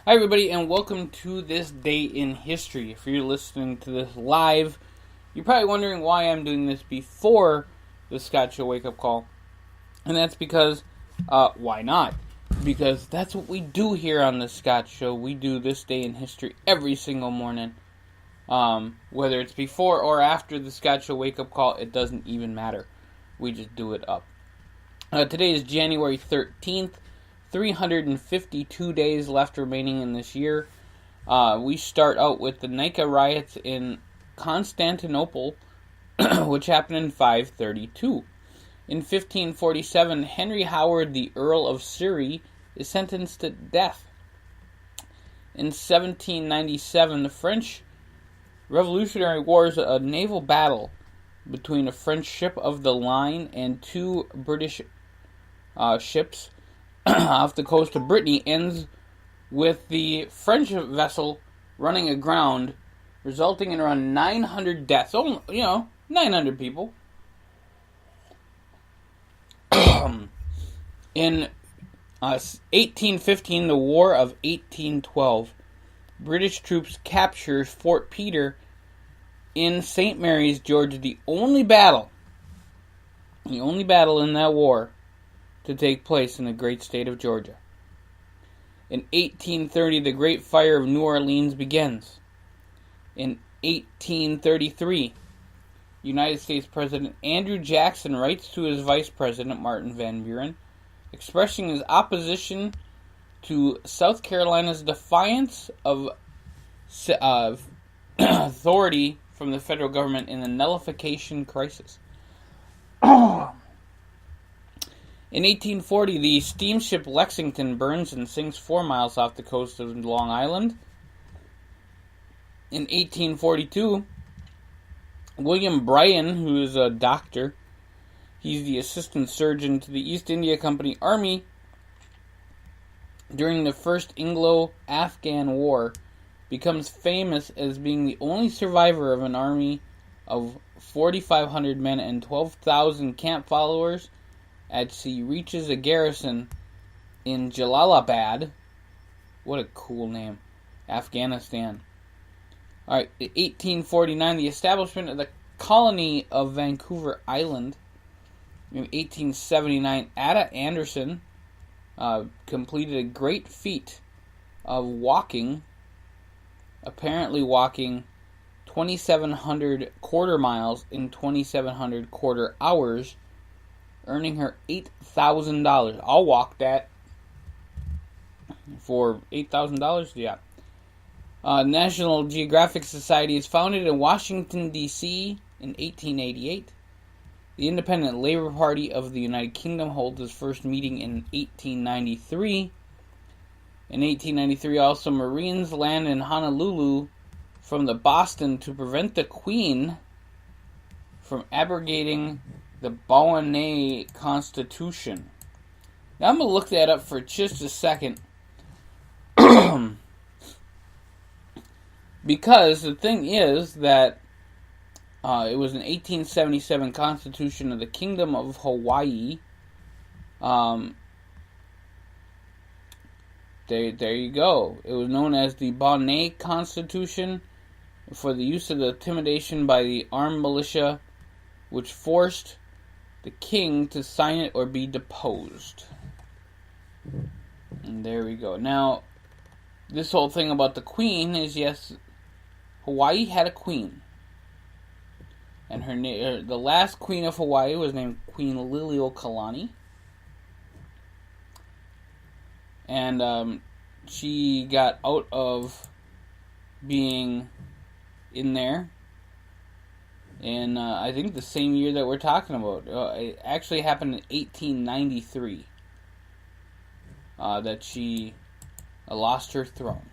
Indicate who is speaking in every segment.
Speaker 1: Hi everybody, and welcome to this day in history. If you're listening to this live, you're probably wondering why I'm doing this before the Scott Show wake-up call. And that's because, why not? Because that's what we do here on the Scott Show. We do this day in history every single morning. Whether it's before or after the Scott Show wake-up call, it doesn't even matter. We just do it up. Today is January 13th. 352 days left remaining in this year. We start out with the Nicene Riots in Constantinople, which happened in 532. In 1547, Henry Howard, the Earl of Surrey, is sentenced to death. In 1797, the French Revolutionary Wars, a naval battle between a French ship of the line and two British ships off the coast of Brittany ends with the French vessel running aground, resulting in around 900 deaths. Oh, 900 people. In 1815, the War of 1812, British troops capture Fort Peter in St. Mary's, Georgia. The only battle in that war to take place in the great state of Georgia. In 1830, the Great Fire of New Orleans begins. In 1833, United States President Andrew Jackson writes to his Vice President Martin Van Buren, expressing his opposition to South Carolina's defiance of authority from the federal government in the nullification crisis. In 1840, the steamship Lexington burns and sinks 4 miles off the coast of Long Island. In 1842, William Bryan, who is a doctor, he's the assistant surgeon to the East India Company Army during the First Anglo-Afghan War, becomes famous as being the only survivor of an army of 4,500 men and 12,000 camp followers as he reaches a garrison in Jalalabad. What a cool name. Afghanistan. Alright, in 1849, the establishment of the colony of Vancouver Island. In 1879, Ada Anderson completed a great feat of apparently walking 2,700 quarter miles in 2,700 quarter hours, earning her $8,000. I'll walk that for $8,000. Yeah. National Geographic Society is founded in Washington, D.C. in 1888. The Independent Labour Party of the United Kingdom holds its first meeting in 1893. In 1893, also, Marines land in Honolulu from the Boston to prevent the Queen from abrogating the Bowane Constitution. Now I'm going to look that up for just a second. Because the thing is that it was an 1877 Constitution of the Kingdom of Hawaii. There you go. It was known as the Bowane Constitution for the use of the intimidation by the armed militia, which forced the king to sign it or be deposed. And there we go. Now, this whole thing about the queen is, yes, Hawaii had a queen. And the last queen of Hawaii was named Queen Liliuokalani. And she got out of being in there in, I think, the same year that we're talking about. It actually happened in 1893 that she lost her throne.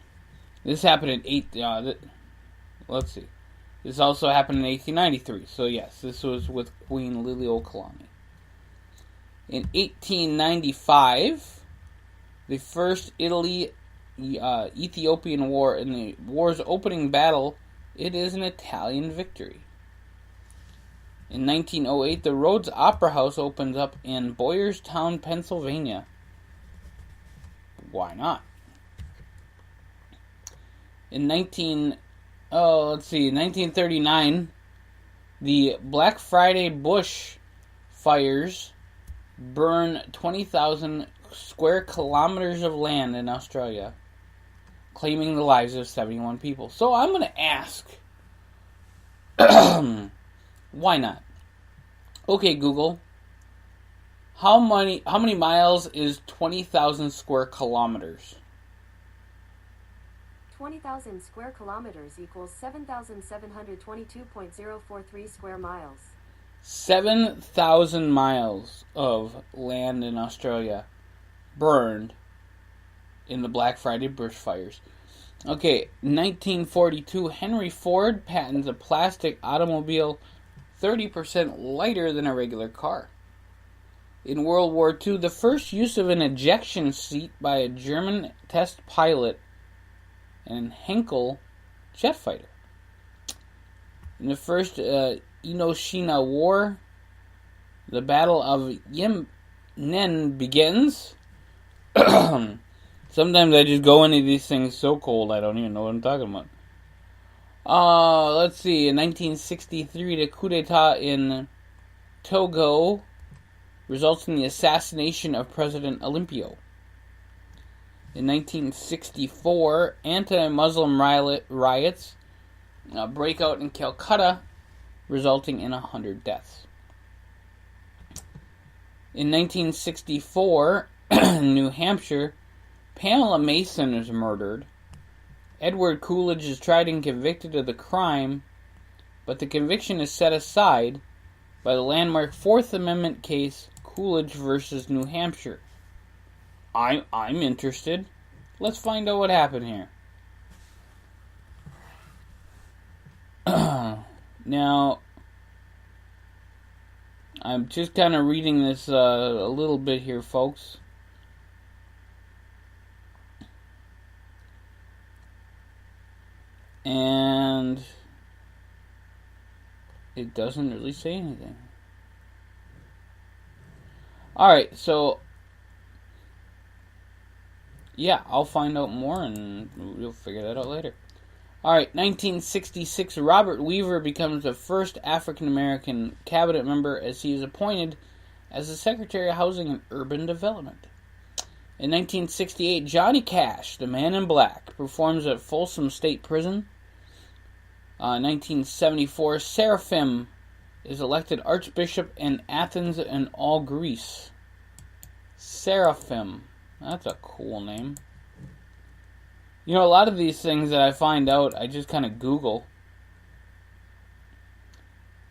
Speaker 1: This happened in let's see. This also happened in 1893. So yes, this was with Queen Liliuokalani. In 1895, the First Italy-Ethiopian War, in the war's opening battle, it is an Italian victory. In 1908, the Rhodes Opera House opens up in Boyerstown, Pennsylvania. Why not? In 1939, the Black Friday bush fires burn 20,000 square kilometers of land in Australia, claiming the lives of 71 people. So I'm going to ask, why not? Okay, Google, how many miles is 20,000 square kilometers?
Speaker 2: 20,000 square kilometers equals 7,722.043 square miles.
Speaker 1: 7,000 miles of land in Australia burned in the Black Friday bushfires. Okay, 1942, Henry Ford patents a plastic automobile 30% lighter than a regular car. In World War II, the first use of an ejection seat by a German test pilot and Henkel jet fighter. In the first Indochina War, the Battle of Yemen begins. Sometimes I just go into these things so cold I don't even know what I'm talking about. Let's see. In 1963, the coup d'etat in Togo results in the assassination of President Olympio. In 1964, anti-Muslim riots break out in Calcutta, resulting in 100 deaths. In 1964, in New Hampshire, Pamela Mason is murdered. Edward Coolidge is tried and convicted of the crime, but the conviction is set aside by the landmark Fourth Amendment case Coolidge versus New Hampshire. I'm interested. Let's find out what happened here. Now, I'm just kind of reading this a little bit here, folks. And it doesn't really say anything. Alright, so yeah, I'll find out more and we'll figure that out later. Alright, 1966, Robert Weaver becomes the first African-American cabinet member as he is appointed as the Secretary of Housing and Urban Development. In 1968, Johnny Cash, the Man in Black, performs at Folsom State Prison. 1974, Seraphim is elected Archbishop in Athens and all Greece. Seraphim. That's a cool name. You know, a lot of these things that I find out, I just kind of Google.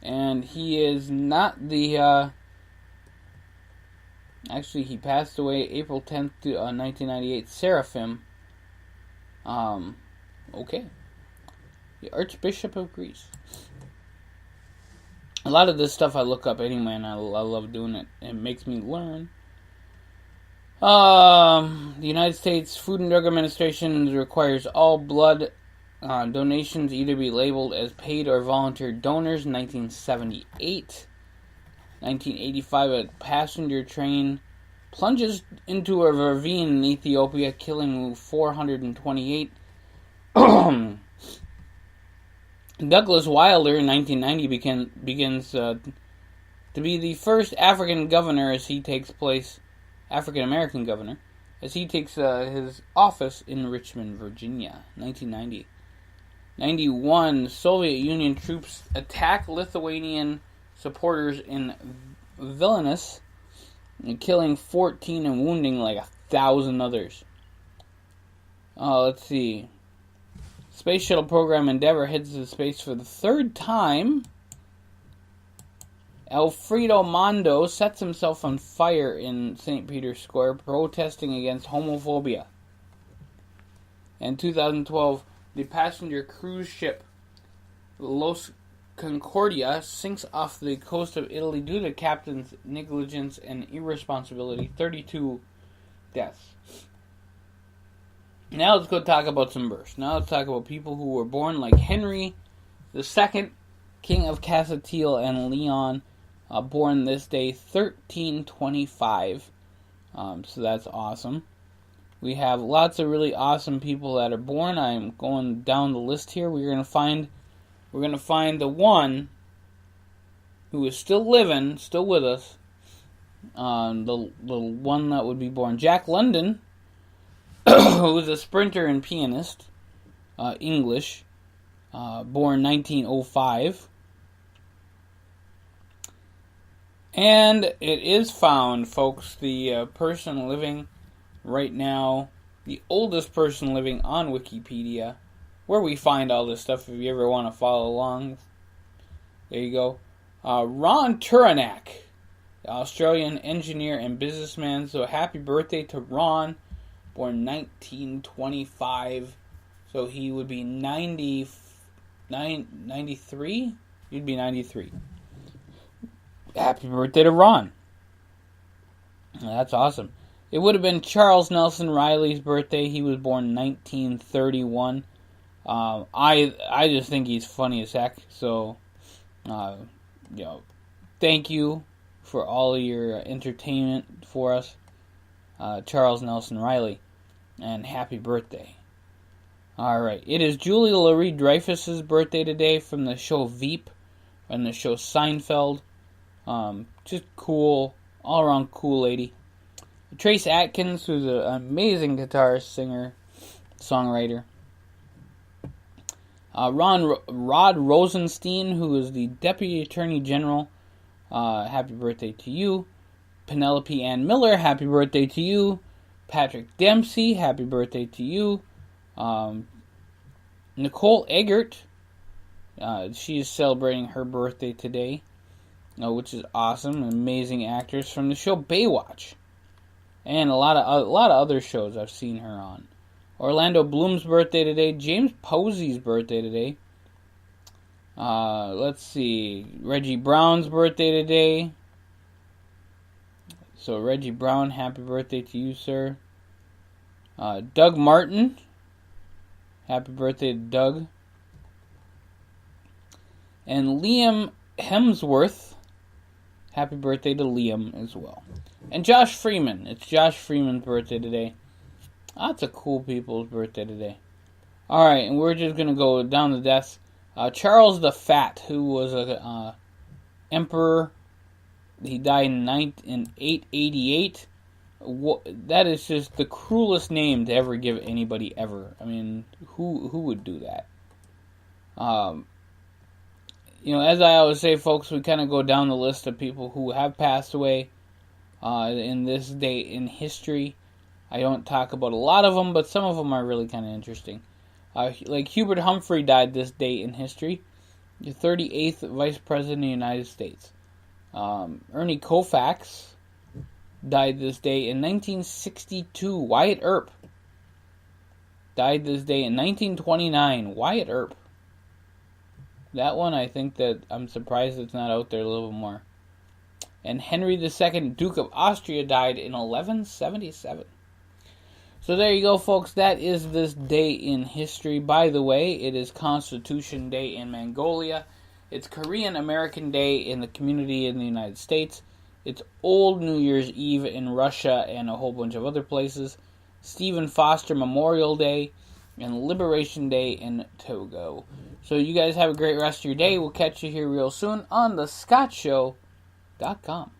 Speaker 1: And he is not the, actually, he passed away April 10th, 1998. Seraphim. Okay. The Archbishop of Greece. A lot of this stuff I look up anyway, and I love doing it. It makes me learn. The United States Food and Drug Administration requires all blood donations either be labeled as paid or volunteer donors. 1978. 1985, a passenger train plunges into a ravine in Ethiopia, killing 428. Douglas Wilder in 1990 begins to be the first African governor as he takes place, African-American governor, as he takes his office in Richmond, Virginia. 1990. 91, Soviet Union troops attack Lithuanian supporters in Vilnius, killing 14 and wounding like 1,000 others. Let's see. Space Shuttle program Endeavour heads to space for the third time. Alfredo Mondo sets himself on fire in St. Peter's Square, protesting against homophobia. In 2012, the passenger cruise ship Los Concordia sinks off the coast of Italy due to captain's negligence and irresponsibility. 32 deaths. Now let's go talk about some births. Now let's talk about people who were born like Henry II, King of Castile and Leon, born this day, 1325. So that's awesome. We have lots of really awesome people that are born. I'm going down the list here. We're gonna find the one who is still living, still with us. The one that would be born, Jack London, who was a sprinter and pianist, English, born 1905. And it is found, folks, the person living right now, the oldest person living on Wikipedia, where we find all this stuff if you ever want to follow along. There you go. Ron Turanak, Australian engineer and businessman. So happy birthday to Ron, born 1925. So he would be 93? You'd be 93. Happy birthday to Ron. That's awesome. It would have been Charles Nelson Riley's birthday. He was born 1931. I just think he's funny as heck. So, thank you for all of your entertainment for us, Charles Nelson Riley, and happy birthday. All right, it is Julie Louis-Dreyfus's birthday today from the show Veep and the show Seinfeld. Just cool, all around cool lady. Trace Atkins, who's an amazing guitarist, singer, songwriter. Rod Rosenstein, who is the Deputy Attorney General. Happy birthday to you. Penelope Ann Miller, happy birthday to you. Patrick Dempsey, happy birthday to you. Nicole Eggert, she is celebrating her birthday today, which is awesome. An amazing actress from the show Baywatch, and a lot of other shows I've seen her on. Orlando Bloom's birthday today. James Posey's birthday today. Let's see. Reggie Brown's birthday today. So Reggie Brown, happy birthday to you, sir. Doug Martin. Happy birthday to Doug. And Liam Hemsworth. Happy birthday to Liam as well. And Josh Freeman. It's Josh Freeman's birthday today. Lots of cool people's birthday today. Alright, and we're just going to go down the deaths. Charles the Fat, who was an emperor. He died in 888. That is just the cruelest name to ever give anybody ever. I mean, who would do that? As I always say, folks, we kind of go down the list of people who have passed away in this day in history. I don't talk about a lot of them, but some of them are really kind of interesting. Like Hubert Humphrey died this day in history, the 38th Vice President of the United States. Ernie Koufax died this day in 1962. Wyatt Earp died this day in 1929. Wyatt Earp. That one, I think that I'm surprised it's not out there a little bit more. And Henry II, Duke of Austria, died in 1177. So there you go, folks. That is this day in history. By the way, it is Constitution Day in Mongolia. It's Korean American Day in the community in the United States. It's Old New Year's Eve in Russia and a whole bunch of other places. Stephen Foster Memorial Day and Liberation Day in Togo. So you guys have a great rest of your day. We'll catch you here real soon on thescottshow.com.